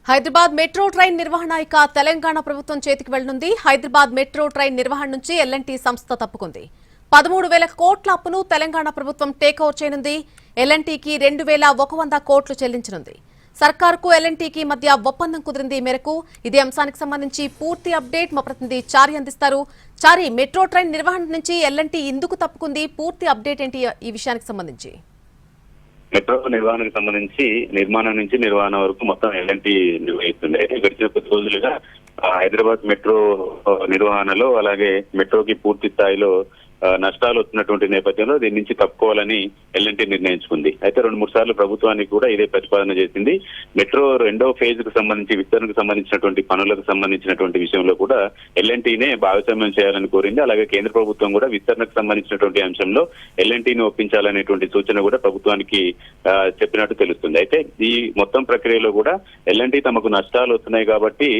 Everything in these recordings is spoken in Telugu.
హైదరాబాద్ మెట్రో ట్రైన్ నిర్వహణ ఇక తెలంగాణ ప్రభుత్వం చేతికి వెళ్లనుంది. హైదరాబాద్ మెట్రో ట్రైన్ నిర్వహణ నుంచి ఎల్ఎన్టీ సంస్థ తప్పుకుంది. 13,000 కోట్ల అప్పును తెలంగాణ ప్రభుత్వం టేక్ ఓవర్ చేయనుంది. ఎల్ఎన్టీకి 2,100 కోట్లు చెల్లించనుంది. సర్కార్కు ఎల్ఎన్టీకి మధ్య ఒప్పందం కుదిరింది. ఈ మేరకు ఇదే అంశానికి సంబంధించి పూర్తి అప్డేట్ మా ప్రతినిధి చారి అందిస్తారు. చారి, మెట్రో ట్రైన్ నిర్వహణ నుంచి ఎల్ఎన్టీ ఎందుకు తప్పుకుంది? పూర్తి అప్డేట్ ఏంటి ఈ విషయానికి సంబంధించి? మెట్రో నిర్వహణకు సంబంధించి నిర్మాణం నుంచి నిర్వహణ వరకు మొత్తం ఎల్ఎన్టీ నిర్వహిస్తుంది. గడిచిన 10 రోజులుగా హైదరాబాద్ మెట్రో నిర్వహణలో అలాగే మెట్రోకి పూర్తి స్థాయిలో నష్టాలు వస్తున్నటువంటి నేపథ్యంలో దీని నుంచి తప్పుకోవాలని ఎల్ఎన్టీ నిర్ణయించుకుంది. అయితే 2-3 సార్లు ప్రభుత్వానికి కూడా ఇదే ప్రతిపాదన చేసింది. మెట్రో 2వ ఫేజ్ కు సంబంధించి విస్తరణకు సంబంధించినటువంటి పనులకు సంబంధించినటువంటి విషయంలో కూడా ఎల్ఎన్టీనే భాగస్వామ్యం చేయాలని కోరింది. అలాగే కేంద్ర ప్రభుత్వం కూడా విస్తరణకు సంబంధించినటువంటి అంశంలో ఎల్ఎన్టీని ఒప్పించాలనేటువంటి సూచన కూడా ప్రభుత్వానికి చెప్పినట్టు తెలుస్తుంది. అయితే ఈ మొత్తం ప్రక్రియలో కూడా ఎల్ఎన్టీ తమకు నష్టాలు వస్తున్నాయి కాబట్టి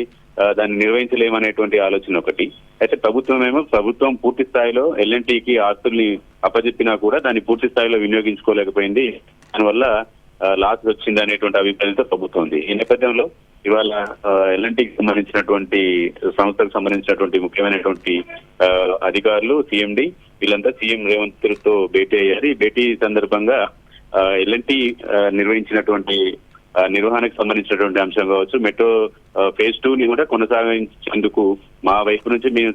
దాన్ని నిర్వహించలేమనేటువంటి ఆలోచన ఒకటి. అయితే ప్రభుత్వం పూర్తి స్థాయిలో ఎల్ఎన్టీకి ఆస్తుల్ని అప్పజెప్పినా కూడా దాన్ని పూర్తి స్థాయిలో వినియోగించుకోలేకపోయింది. దానివల్ల లాస్ వచ్చింది అనేటువంటి అభిప్రాయంతో ప్రభుత్వం ఉంది. ఈ నేపథ్యంలో ఇవాళ ఎల్ఎన్టీకి సంబంధించినటువంటి సంస్థకు సంబంధించినటువంటి ముఖ్యమైనటువంటి అధికారులు, సిఎండి వీళ్ళంతా సీఎం రేవంత్ తో భేటీ అయ్యారు. ఈ భేటీ సందర్భంగా ఎల్ఎన్టీ నిర్వహించినటువంటి నిర్వహణకు సంబంధించినటువంటి అంశం కావచ్చు, మెట్రో ఫేజ్ 2ని కూడా కొనసాగించేందుకు మా వైపు నుంచి మేము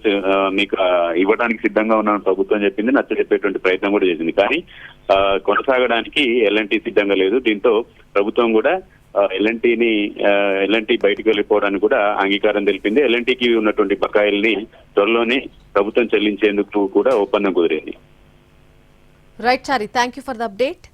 మీకు ఇవ్వడానికి సిద్ధంగా ఉన్నామని ప్రభుత్వం చెప్పింది. నచ్చజెప్పేటువంటి ప్రయత్నం కూడా చేసింది. కానీ కొనసాగడానికి ఎల్ఎన్టీ సిద్ధంగా లేదు. దీంతో ప్రభుత్వం కూడా ఎల్ఎన్టీ బయటకు వెళ్ళిపోవడానికి కూడా అంగీకారం తెలిపింది. ఎల్ఎన్టీకి ఉన్నటువంటి బకాయిల్ని త్వరలోనే ప్రభుత్వం చెల్లించేందుకు కూడా ఒప్పందం కుదిరింది. Right Chari, thank you for the update.